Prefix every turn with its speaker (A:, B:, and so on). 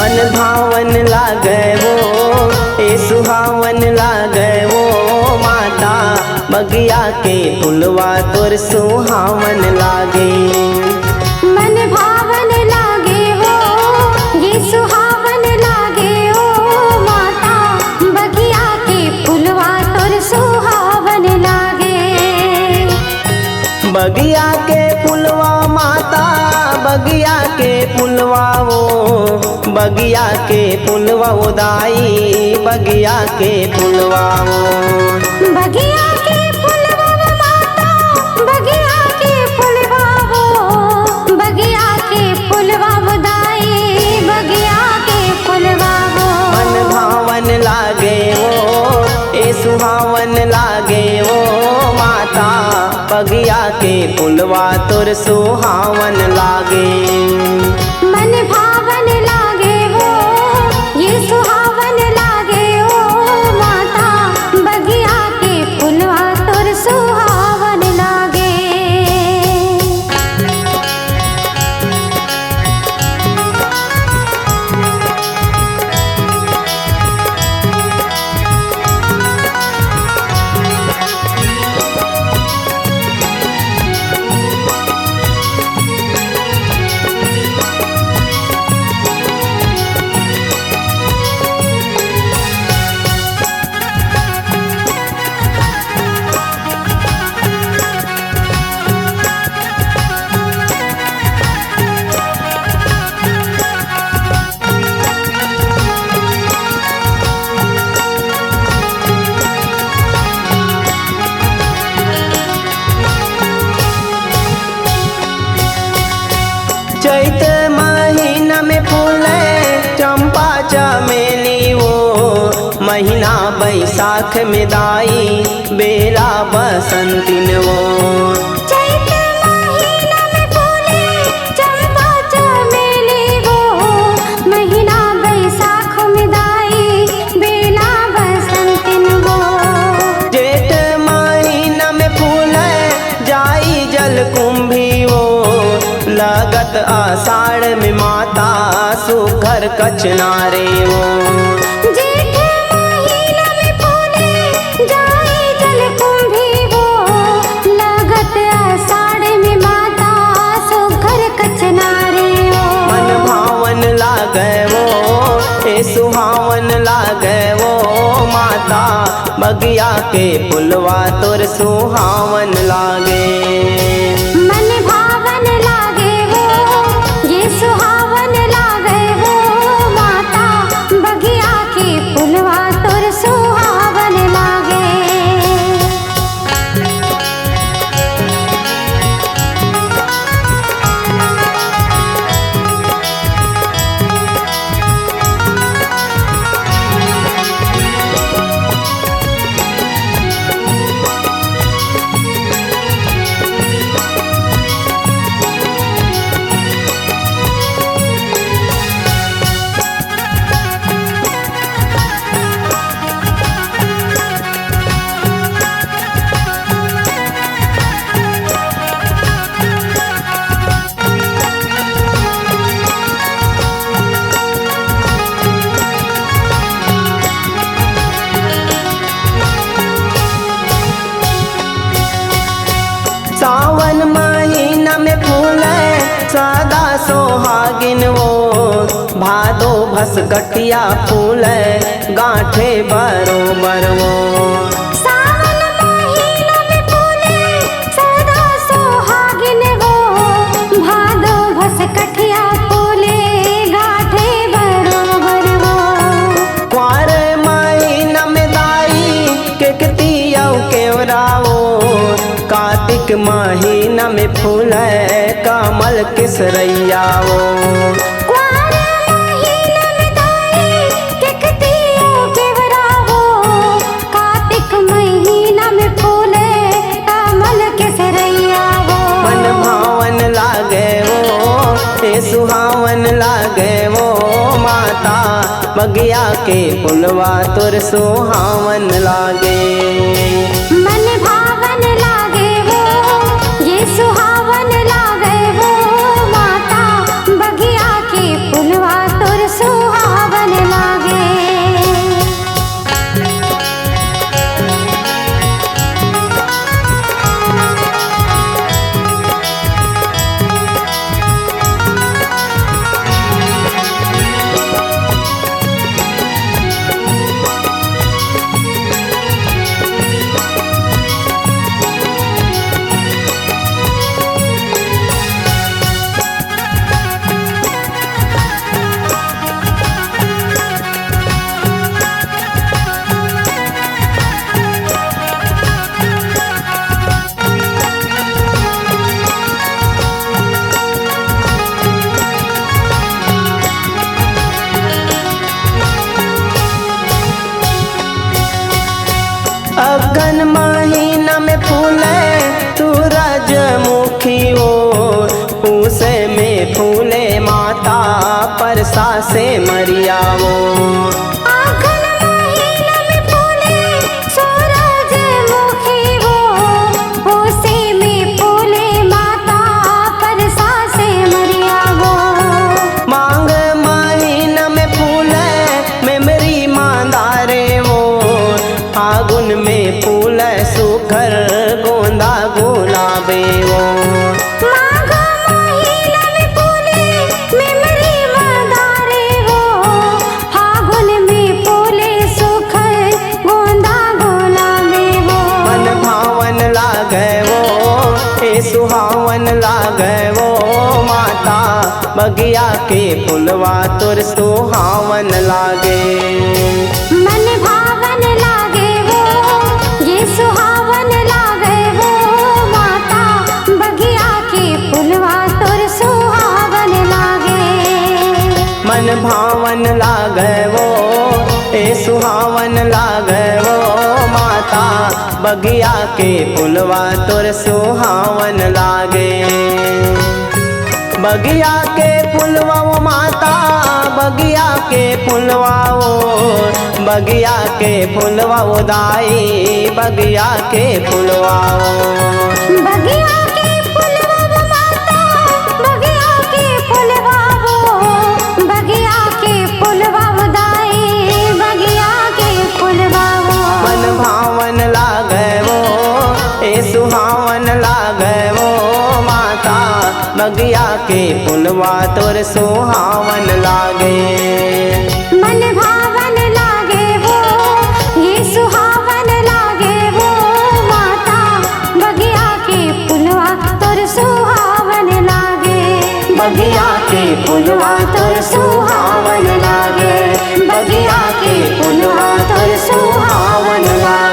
A: मन भावन लागे वो ए सुहावन लागे वो माता बगिया के फुलवा तोर सुहावन लागे।
B: मन भावन लागे वो ये सुहावन लागे ओ माता बगिया के फुलवा तोर सुहावन लागे।
A: बगिया के फुलवा माता बगिया के फुलवा वो बगिया के फुलवा वो दाई बगिया के फुलवा वो
B: बगिया के फुलवा वो माता बगिया के फुलवा वो बगिया के फुलवा वो दाई बगिया के फुलवा वो।
A: मन भावन लागे वो ए सुहावन लागे वो माता बगिया के फुलवा तोर सुहावन लागे।
B: मन भावन लागे वो ये सुहावन लागे ओ माता बगिया के फुलवा तोर सुहावन लागे।
A: चैत महीना में फूले चंपा चमेली वो महीना बैसाख में दाई बेला बसंतिन वो।
B: चैत महीना में फूले चंपा चमेली वो महीना बैसाख में दाई बेला बसंतिन वो।
A: जेठ महीना में फूले जाई जल कुंभी वो लगत आषाढ़ में माता सुघर कचनारे वो।
B: जेठ महीना में फूले जाई जल कुंभी वो लगत आषाढ़ में माता सुघर कचनारे वो।
A: मन भावन लागे वो ए सुहावन लागे वो माता बगिया के फुलवा तोर सुहावन लागे।
B: मन भावन लागे वो ये सुहावन लागे वो माता बगिया के फुलवा तोर सुहावन लागे।
A: सावन महीना में फूले सदा सोहागिन वो भादो भस गठिया फूले गांठे बरोबर वो।
B: सावन महीना में फूले सदा सोहागिन वो भादो भस कठिया फूले गाठे बरोबर वो।
A: क्वार महीना में दाई केकतिया केवरा वो कार्तिक महीना में फूले कमल किसरैया वो।
B: क्वार महीना में दाई केकतिया केवरा वो कार्तिक महीना में फूले कमल केसरैया वो।
A: मन भावन लागे वो ए सुहावन लागे वो माता बगिया के फुलवा तोर सुहावन लागे।
B: मन भावन लागे वो ये सुहावन लागे वो माता बगिया के फुलवा तोर सुहावन
A: मरिया वो।
B: आघन महीना में फूले सूरजमुखी वो, उसी में फूले माता परसा से मरिया वो।
A: मांग महीना में फूले मेमरी मांदारे वो, फागुन में फूले सुखर गोंदा गुलाबे वो।
B: माघ महीना में फूले मेमरी मांदारे वो, फागुन में फूले सुखर गोंदा गुलाबे वो।
A: मन भावन लागे वो, ए सुहावन लागे वो माता, बगिया के फुलवा तुर सुहावन लागे।
B: मन भावन लागे वो, ये सुहावन लागे वो माता, बगिया के फुलवा तुर सुहावन लागे।
A: मन भावन लागे वो, ए सुहावन लागे वो माता, बगिया के फुलवा तुर सुहावन लागे। बगिया के फुलवा वो माता, बगिया के फुलवा वो, बगिया के फुलवा वो दाई, बगिया के फुलवा वो।
B: बगिया के फुलवा वो माता, बगिया के फुलवा वो, बगिया के फुलवा वो दाई, बगिया के फुलवा वो।
A: मन भावन लागे वो, ए सुहावन लागे वो माता, बगिया के फुलवा तुर सुहावन लागे।
B: मन भावन लागे वो, ये सुहावन लागे वो माता, बगिया के फुलवा तुर सुहावन लागे।
A: बगिया के फुलवा तुर सुहावन लागे, बगिया के फुलवा तुर सुहावन लागे।